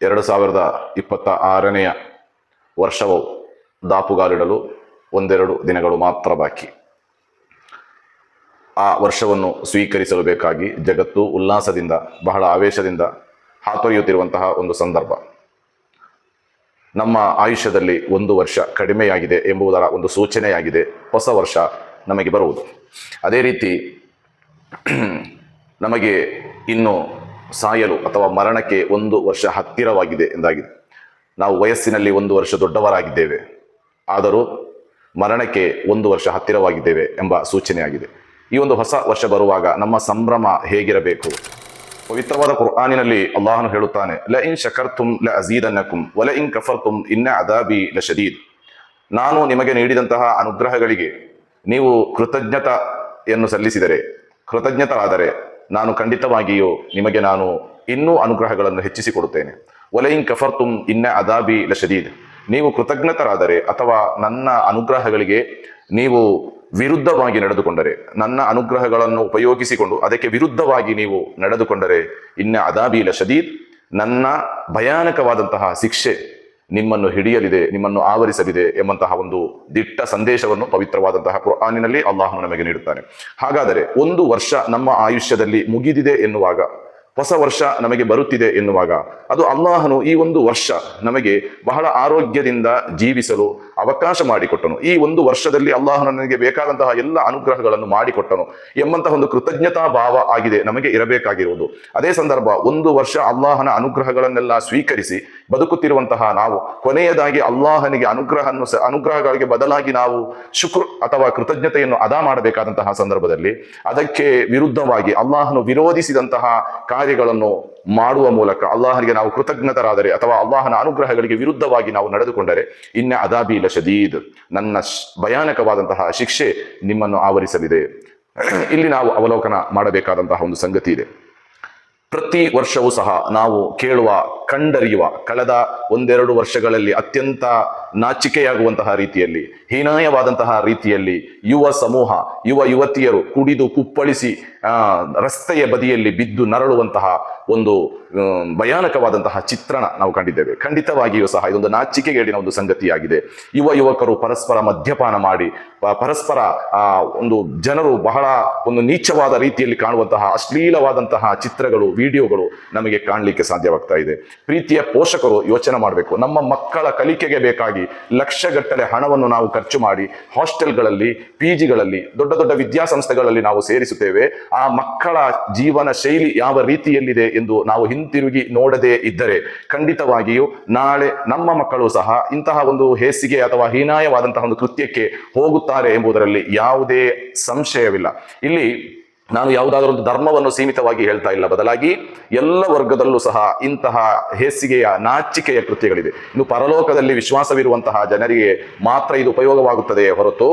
2026ನೇ ವರ್ಷವು ದಾಪುಗಾಲಿಡಲು ಒಂದೆರಡು ದಿನಗಳು ಮಾತ್ರ ಬಾಕಿ. ಆ ವರ್ಷವನ್ನು ಸ್ವೀಕರಿಸಲು ಬೇಕಾಗಿ ಜಗತ್ತು ಉಲ್ಲಾಸದಿಂದ, ಬಹಳ ಆವೇಶದಿಂದ ಹಾತೊರೆಯುತ್ತಿರುವಂತಹ ಒಂದು ಸಂದರ್ಭ. ನಮ್ಮ ಆಯುಷ್ಯದಲ್ಲಿ ಒಂದು ವರ್ಷ ಕಡಿಮೆಯಾಗಿದೆ ಎಂಬುದರ ಒಂದು ಸೂಚನೆಯಾಗಿದೆ ಹೊಸ ವರ್ಷ ನಮಗೆ ಬರುವುದು. ಅದೇ ರೀತಿ ನಮಗೆ ಇನ್ನು ಸಾಯಲು ಅಥವಾ ಮರಣಕ್ಕೆ ಒಂದು ವರ್ಷ ಹತ್ತಿರವಾಗಿದೆ ಎಂದಾಗಿದೆ. ನಾವು ವಯಸ್ಸಿನಲ್ಲಿ ಒಂದು ವರ್ಷ ದೊಡ್ಡವರಾಗಿದ್ದೇವೆ, ಆದರೂ ಮರಣಕ್ಕೆ ಒಂದು ವರ್ಷ ಹತ್ತಿರವಾಗಿದ್ದೇವೆ ಎಂಬ ಸೂಚನೆಯಾಗಿದೆ. ಈ ಒಂದು ಹೊಸ ವರ್ಷ ಬರುವಾಗ ನಮ್ಮ ಸಂಭ್ರಮ ಹೇಗಿರಬೇಕು? ಪವಿತ್ರವಾದ ಕುರ್ಆನಿನಲ್ಲಿ ಅಲ್ಲಾಹನು ಹೇಳುತ್ತಾನೆ, ಲ ಇನ್ ಶಕರ್ತುಂ ಲ ಅಜೀದನ್ನಕುಂ ವಲ ಇನ್ ಕಫರ್ತುಂ ಇನ್ನ ಅದಾಬಿ ಲಶದೀದ್. ನಾನು ನಿಮಗೆ ನೀಡಿದಂತಹ ಅನುಗ್ರಹಗಳಿಗೆ ನೀವು ಕೃತಜ್ಞತೆಯನ್ನು ಸಲ್ಲಿಸಿದರೆ, ಕೃತಜ್ಞತರಾದರೆ ನಾನು ಖಂಡಿತವಾಗಿಯೂ ನಿಮಗೆ ನಾನು ಇನ್ನೂ ಅನುಗ್ರಹಗಳನ್ನು ಹೆಚ್ಚಿಸಿಕೊಡುತ್ತೇನೆ. ವಲ ಇನ್ ಕಫರ್ತುಂ ಇನ್ನ ಅದಾಬಿ ಲಶದೀದ್. ನೀವು ಕೃತಜ್ಞತರಾದರೆ ಅಥವಾ ನನ್ನ ಅನುಗ್ರಹಗಳಿಗೆ ನೀವು ವಿರುದ್ಧವಾಗಿ ನಡೆದುಕೊಂಡರೆ, ನನ್ನ ಅನುಗ್ರಹಗಳನ್ನು ಉಪಯೋಗಿಸಿಕೊಂಡು ಅದಕ್ಕೆ ವಿರುದ್ಧವಾಗಿ ನೀವು ನಡೆದುಕೊಂಡರೆ, ಇನ್ನ ಅದಾಬಿ ಲಶದೀದ್, ನನ್ನ ಭಯಾನಕವಾದಂತಹ ಶಿಕ್ಷೆ ನಿಮ್ಮನ್ನು ಹಿಡಿಯಲಿದೆ, ನಿಮ್ಮನ್ನು ಆವರಿಸಲಿದೆ ಎಂಬಂತಹ ಒಂದು ದಿಟ್ಟ ಸಂದೇಶವನ್ನು ಪವಿತ್ರವಾದಂತಹ ಕುರ್ಆನಿನಲ್ಲಿ ಅಲ್ಲಾಹನು ನಮಗೆ ನೀಡುತ್ತಾನೆ. ಹಾಗಾದರೆ ಒಂದು ವರ್ಷ ನಮ್ಮ ಆಯುಷ್ಯದಲ್ಲಿ ಮುಗಿದಿದೆ ಎನ್ನುವಾಗ, ಹೊಸ ವರ್ಷ ನಮಗೆ ಬರುತ್ತಿದೆ ಎನ್ನುವಾಗ, ಅದು ಅಲ್ಲಾಹನು ಈ ಒಂದು ವರ್ಷ ನಮಗೆ ಬಹಳ ಆರೋಗ್ಯದಿಂದ ಜೀವಿಸಲು ಅವಕಾಶ ಮಾಡಿಕೊಟ್ಟನು. ಈ ಒಂದು ವರ್ಷದಲ್ಲಿ ಅಲ್ಲಾಹನು ನನಗೆ ಬೇಕಾದಂತಹ ಎಲ್ಲ ಅನುಗ್ರಹಗಳನ್ನು ಮಾಡಿಕೊಟ್ಟನು ಎಂಬಂತಹ ಒಂದು ಕೃತಜ್ಞತಾ ಭಾವ ಆಗಿದೆ ನಮಗೆ ಇರಬೇಕಾಗಿರುವುದು. ಅದೇ ಸಂದರ್ಭ, ಒಂದು ವರ್ಷ ಅಲ್ಲಾಹನ ಅನುಗ್ರಹಗಳನ್ನೆಲ್ಲ ಸ್ವೀಕರಿಸಿ ಬದುಕುತ್ತಿರುವಂತಹ ನಾವು ಕೊನೆಯದಾಗಿ ಅಲ್ಲಾಹನಿಗೆ ಅನುಗ್ರಹಗಳಿಗೆ ಬದಲಾಗಿ ನಾವು ಶುಕ್ರ್ ಅಥವಾ ಕೃತಜ್ಞತೆಯನ್ನು ಅದಾ ಮಾಡಬೇಕಾದಂತಹ ಸಂದರ್ಭದಲ್ಲಿ ಅದಕ್ಕೆ ವಿರುದ್ಧವಾಗಿ ಅಲ್ಲಾಹನು ವಿರೋಧಿಸಿದಂತಹ ಕಾರ್ಯಗಳನ್ನು ಮಾಡುವ ಮೂಲಕ ಅಲ್ಲಾಹನಿಗೆ ನಾವು ಕೃತಜ್ಞತರಾದರೆ ಅಥವಾ ಅಲ್ಲಾಹನ ಅನುಗ್ರಹಗಳಿಗೆ ವಿರುದ್ಧವಾಗಿ ನಾವು ನಡೆದುಕೊಂಡರೆ, ಇನ್ನ ಅದಾಬಿ ಲಶದೀದ್, ನನ್ನ ಭಯಾನಕವಾದಂತಹ ಶಿಕ್ಷೆ ನಿಮ್ಮನ್ನು ಆವರಿಸಲಿದೆ. ಇಲ್ಲಿ ನಾವು ಅವಲೋಕನ ಮಾಡಬೇಕಾದಂತಹ ಒಂದು ಸಂಗತಿ ಇದೆ. ಪ್ರತಿ ವರ್ಷವೂ ಸಹ ನಾವು ಕೇಳುವ, ಕಂಡರಿಯುವ, ಕಳೆದ ಒಂದೆರಡು ವರ್ಷಗಳಲ್ಲಿ ಅತ್ಯಂತ ನಾಚಿಕೆಯಾಗುವಂತಹ ರೀತಿಯಲ್ಲಿ, ಹೀನಾಯವಾದಂತಹ ರೀತಿಯಲ್ಲಿ ಯುವ ಸಮೂಹ, ಯುವ ಯುವತಿಯರು ಕುಡಿದು ಕುಪ್ಪಳಿಸಿ ರಸ್ತೆಯ ಬದಿಯಲ್ಲಿ ಬಿದ್ದು ನರಳುವಂತಹ ಒಂದು ಭಯಾನಕವಾದಂತಹ ಚಿತ್ರಣ ನಾವು ಕಂಡಿದ್ದೇವೆ. ಖಂಡಿತವಾಗಿಯೂ ಸಹ ಇದೊಂದು ನಾಚಿಕೆಗೇಡಿನ ಒಂದು ಸಂಗತಿಯಾಗಿದೆ. ಯುವಕರು ಪರಸ್ಪರ ಮದ್ಯಪಾನ ಮಾಡಿ, ಪರಸ್ಪರ ಒಂದು ಜನರು ಬಹಳ ಒಂದು ನೀಚವಾದ ರೀತಿಯಲ್ಲಿ ಕಾಣುವಂತಹ ಅಶ್ಲೀಲವಾದಂತಹ ಚಿತ್ರಗಳು, ವಿಡಿಯೋಗಳು ನಮಗೆ ಕಾಣಲಿಕ್ಕೆ ಸಾಧ್ಯವಾಗ್ತಾ ಇದೆ. ಪ್ರೀತಿಯ ಪೋಷಕರು ಯೋಚನೆ ಮಾಡಬೇಕು. ನಮ್ಮ ಮಕ್ಕಳ ಕಲಿಕೆಗೆ ಬೇಕಾಗಿ ಲಕ್ಷಗಟ್ಟಲೆ ಹಣವನ್ನು ನಾವು ಖರ್ಚು ಮಾಡಿ ಹಾಸ್ಟೆಲ್ಗಳಲ್ಲಿ, ಪಿಜಿಗಳಲ್ಲಿ, ದೊಡ್ಡ ದೊಡ್ಡ ವಿದ್ಯಾಸಂಸ್ಥೆಗಳಲ್ಲಿ ನಾವು ಸೇರಿಸುತ್ತೇವೆ. ಆ ಮಕ್ಕಳ ಜೀವನ ಶೈಲಿ ಯಾವ ರೀತಿಯಲ್ಲಿದೆ ಎಂದು ನಾವು ಹಿಂತಿರುಗಿ ನೋಡದೇ ಇದ್ದರೆ ಖಂಡಿತವಾಗಿಯೂ ನಾಳೆ ನಮ್ಮ ಮಕ್ಕಳು ಸಹ ಇಂತಹ ಒಂದು ಹೇಸಿಗೆ ಅಥವಾ ಹೀನಾಯವಾದಂತಹ ಒಂದು ಕೃತ್ಯಕ್ಕೆ ಹೋಗುತ್ತಾರೆ ಎಂಬುದರಲ್ಲಿ ಯಾವುದೇ ಸಂಶಯವಿಲ್ಲ. ಇಲ್ಲಿ ನಾನು ಯಾವುದಾದ್ರೂ ಒಂದು ಧರ್ಮವನ್ನು ಸೀಮಿತವಾಗಿ ಹೇಳ್ತಾ ಇಲ್ಲ, ಬದಲಾಗಿ ಎಲ್ಲ ವರ್ಗದಲ್ಲೂ ಸಹ ಇಂತಹ ಹೇಸಿಗೆಯ, ನಾಚಿಕೆಯ ಕೃತ್ಯಗಳಿದೆ. ಇನ್ನು ಪರಲೋಕದಲ್ಲಿ ವಿಶ್ವಾಸವಿರುವಂತಹ ಜನರಿಗೆ ಮಾತ್ರ ಇದು ಉಪಯೋಗವಾಗುತ್ತದೆ ಹೊರತು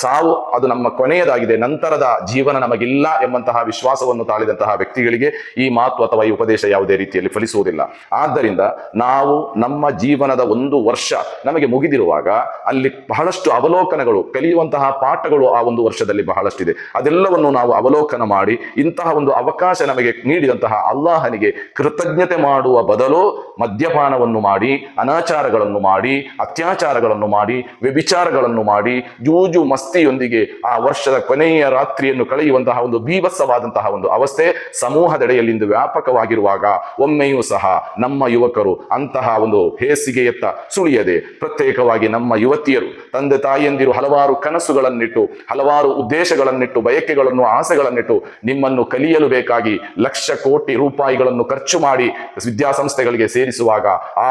ಸಾವು ಅದು ನಮ್ಮ ಕೊನೆಯದಾಗಿದೆ, ನಂತರದ ಜೀವನ ನಮಗಿಲ್ಲ ಎಂಬಂತಹ ವಿಶ್ವಾಸವನ್ನು ತಾಳಿದಂತಹ ವ್ಯಕ್ತಿಗಳಿಗೆ ಈ ಮಾತು ಅಥವಾ ಈ ಉಪದೇಶ ಯಾವುದೇ ರೀತಿಯಲ್ಲಿ ಫಲಿಸುವುದಿಲ್ಲ. ಆದ್ದರಿಂದ ನಾವು ನಮ್ಮ ಜೀವನದ ಒಂದು ವರ್ಷ ನಮಗೆ ಮುಗಿದಿರುವಾಗ ಅಲ್ಲಿ ಬಹಳಷ್ಟು ಅವಲೋಕನಗಳು, ಕಲಿಯುವಂತಹ ಪಾಠಗಳು ಆ ಒಂದು ವರ್ಷದಲ್ಲಿ ಬಹಳಷ್ಟಿದೆ. ಅದೆಲ್ಲವನ್ನು ನಾವು ಅವಲೋಕನ ಮಾಡಿ ಇಂತಹ ಒಂದು ಅವಕಾಶ ನಮಗೆ ನೀಡಿದಂತಹ ಅಲ್ಲಾಹನಿಗೆ ಕೃತಜ್ಞತೆ ಮಾಡುವ ಬದಲು ಮದ್ಯಪಾನವನ್ನು ಮಾಡಿ, ಅನಾಚಾರಗಳನ್ನು ಮಾಡಿ, ಅತ್ಯಾಚಾರಗಳನ್ನು ಮಾಡಿ, ವ್ಯಭಿಚಾರಗಳನ್ನು ಮಾಡಿ, ಜೂಜು ಮಸ್ತಿಯೊಂದಿಗೆ ಆ ವರ್ಷದ ಕೊನೆಯ ರಾತ್ರಿಯನ್ನು ಕಳೆಯುವಂತಹ ಒಂದು ಬೀಭತ್ಸವಾದಂತಹ ಒಂದು ಅವಸ್ಥೆ ಸಮೂಹದೆಡೆಯಲ್ಲಿಂದು ವ್ಯಾಪಕವಾಗಿರುವಾಗ ಒಮ್ಮೆಯೂ ಸಹ ನಮ್ಮ ಯುವಕರು ಅಂತಹ ಒಂದು ಹೇಸಿಗೆಯತ್ತ ಸುಳಿಯದೆ, ಪ್ರತ್ಯೇಕವಾಗಿ ನಮ್ಮ ಯುವತಿಯರು, ತಂದೆ ತಾಯಿಯಂದಿರು ಹಲವಾರು ಕನಸುಗಳನ್ನಿಟ್ಟು, ಹಲವಾರು ಉದ್ದೇಶಗಳನ್ನಿಟ್ಟು, ಬಯಕೆಗಳನ್ನು, ಆಸೆಗಳನ್ನಿಟ್ಟು ನಿಮ್ಮನ್ನು ಕಲಿಯಲು ಬೇಕಾಗಿ ಲಕ್ಷ ಕೋಟಿ ರೂಪಾಯಿಗಳನ್ನು ಖರ್ಚು ಮಾಡಿ ವಿದ್ಯಾಸಂಸ್ಥೆಗಳಿಗೆ ಸೇರಿಸುವಾಗ ಆ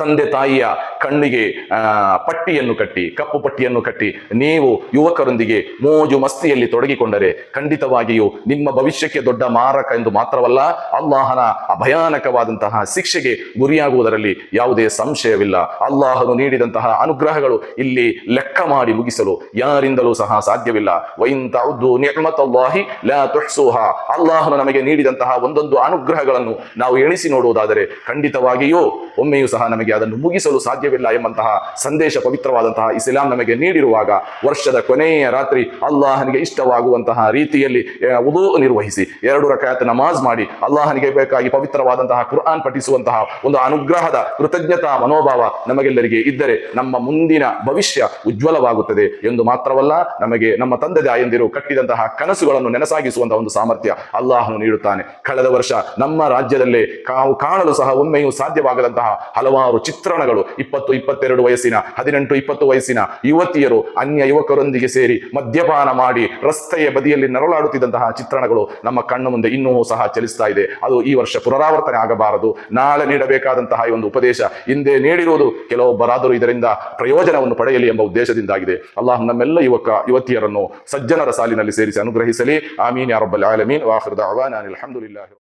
ತಂದೆ ತಾಯಿಯ ಕಣ್ಣಿಗೆ ಪಟ್ಟಿಯನ್ನು ಕಟ್ಟಿ, ಕಪ್ಪು ಪಟ್ಟಿಯನ್ನು ಕಟ್ಟಿ ನೀವು ಯುವಕರೊಂದಿಗೆ ಮೋಜು ಮಸ್ತಿಯಲ್ಲಿ ತೊಡಗಿಕೊಂಡರೆ ಖಂಡಿತವಾಗಿಯೂ ನಿಮ್ಮ ಭವಿಷ್ಯಕ್ಕೆ ದೊಡ್ಡ ಮಾರಕ ಎಂದು ಮಾತ್ರವಲ್ಲ, ಅಲ್ಲಾಹನ ಭಯಾನಕವಾದಂತಹ ಶಿಕ್ಷೆಗೆ ಗುರಿಯಾಗುವುದರಲ್ಲಿ ಯಾವುದೇ ಸಂಶಯವಿಲ್ಲ. ಅಲ್ಲಾಹನು ನೀಡಿದಂತಹ ಅನುಗ್ರಹಗಳು ಇಲ್ಲಿ ಲೆಕ್ಕ ಮಾಡಿ ಮುಗಿಸಲು ಯಾರಿಂದಲೂ ಸಹ ಸಾಧ್ಯವಿಲ್ಲ. ವೈನ್ ತಅದ್ದು ನಿಅಮತಲ್ಲಾಹಿ ಲಾ ತುಹ್ಸುಹಾ. ಅಲ್ಲಾಹನು ನಮಗೆ ನೀಡಿದಂತಹ ಒಂದೊಂದು ಅನುಗ್ರಹಗಳನ್ನು ನಾವು ಎಣಿಸಿ ನೋಡುವುದಾದರೆ ಖಂಡಿತವಾಗಿಯೂ ಒಮ್ಮೆಯೂ ಸಹ ನಮಗೆ ನಮಗೆ ಅದನ್ನು ಮುಗಿಸಲು ಸಾಧ್ಯವಿಲ್ಲ ಎಂಬಂತಹ ಸಂದೇಶ ಪವಿತ್ರವಾದಂತಹ ಇಸ್ಲಾಂ ನಮಗೆ ನೀಡಿರುವಾಗ ವರ್ಷದ ಕೊನೆಯ ರಾತ್ರಿ ಅಲ್ಲಾಹನಿಗೆ ಇಷ್ಟವಾಗುವಂತಹ ರೀತಿಯಲ್ಲಿ ವುದು ನಿರ್ವಹಿಸಿ 2 ರಕಾತ್ ನಮಾಜ್ ಮಾಡಿ ಅಲ್ಲಾಹನಿಗೆ ಬೇಕಾಗಿ ಪವಿತ್ರವಾದಂತಹ ಕುರ್ಆನ್ ಪಠಿಸುವಂತಹ ಒಂದು ಅನುಗ್ರಹದ ಕೃತಜ್ಞತಾ ಮನೋಭಾವ ನಮಗೆಲ್ಲರಿಗೆ ಇದ್ದರೆ ನಮ್ಮ ಮುಂದಿನ ಭವಿಷ್ಯ ಉಜ್ವಲವಾಗುತ್ತದೆ ಎಂದು ಮಾತ್ರವಲ್ಲ, ನಮಗೆ ನಮ್ಮ ತಂದೆ ತಾಯಂದಿರು ಕಟ್ಟಿದಂತಹ ಕನಸುಗಳನ್ನು ನೆನಸಾಗಿಸುವಂತಹ ಒಂದು ಸಾಮರ್ಥ್ಯ ಅಲ್ಲಾಹನು ನೀಡುತ್ತಾನೆ. ಕಳೆದ ವರ್ಷ ನಮ್ಮ ರಾಜ್ಯದಲ್ಲೇ ಕಾಣಲು ಸಹ ಒಮ್ಮೆಯೂ ಸಾಧ್ಯವಾಗದಂತಹ ಹಲವಾರು ಚಿತ್ರಣಗಳು 20-22 ವಯಸ್ಸಿನ 18-20 ವಯಸ್ಸಿನ ಯುವತಿಯರು ಅನ್ಯ ಯುವಕರೊಂದಿಗೆ ಸೇರಿ ಮದ್ಯಪಾನ ಮಾಡಿ ರಸ್ತೆಯ ಬದಿಯಲ್ಲಿ ನರಳಾಡುತ್ತಿದ್ದಂತಹ ಚಿತ್ರಣಗಳು ನಮ್ಮ ಕಣ್ಣು ಮುಂದೆ ಇನ್ನೂ ಸಹ ಚಲಿಸ್ತಾ ಇದೆ. ಅದು ಈ ವರ್ಷ ಪುನರಾವರ್ತನೆ ಆಗಬಾರದು. ನಾಳೆ ನೀಡಬೇಕಾದಂತಹ ಈ ಒಂದು ಉಪದೇಶ ಹಿಂದೆ ನೀಡಿರುವುದು ಕೆಲವೊಬ್ಬರಾದರೂ ಇದರಿಂದ ಪ್ರಯೋಜನವನ್ನು ಪಡೆಯಲಿ ಎಂಬ ಉದ್ದೇಶದಿಂದಾಗಿದೆ. ಅಲ್ಲಾಹ್ ನಮ್ಮೆಲ್ಲ ಯುವತಿಯರನ್ನು ಸಜ್ಜನರ ಸಾಲಿನಲ್ಲಿ ಸೇರಿಸಿ ಅನುಗ್ರಹಿಸಲಿ. ಆಮೀನ್ ಯಾ ರಬ್ಬಲ್ ಆಲಮೀನ್. ವಾಖಿರ್ ದಅವಾನಾ ಅಲ್ಹಮ್ದುಲಿಲ್ಲಾಹಿ.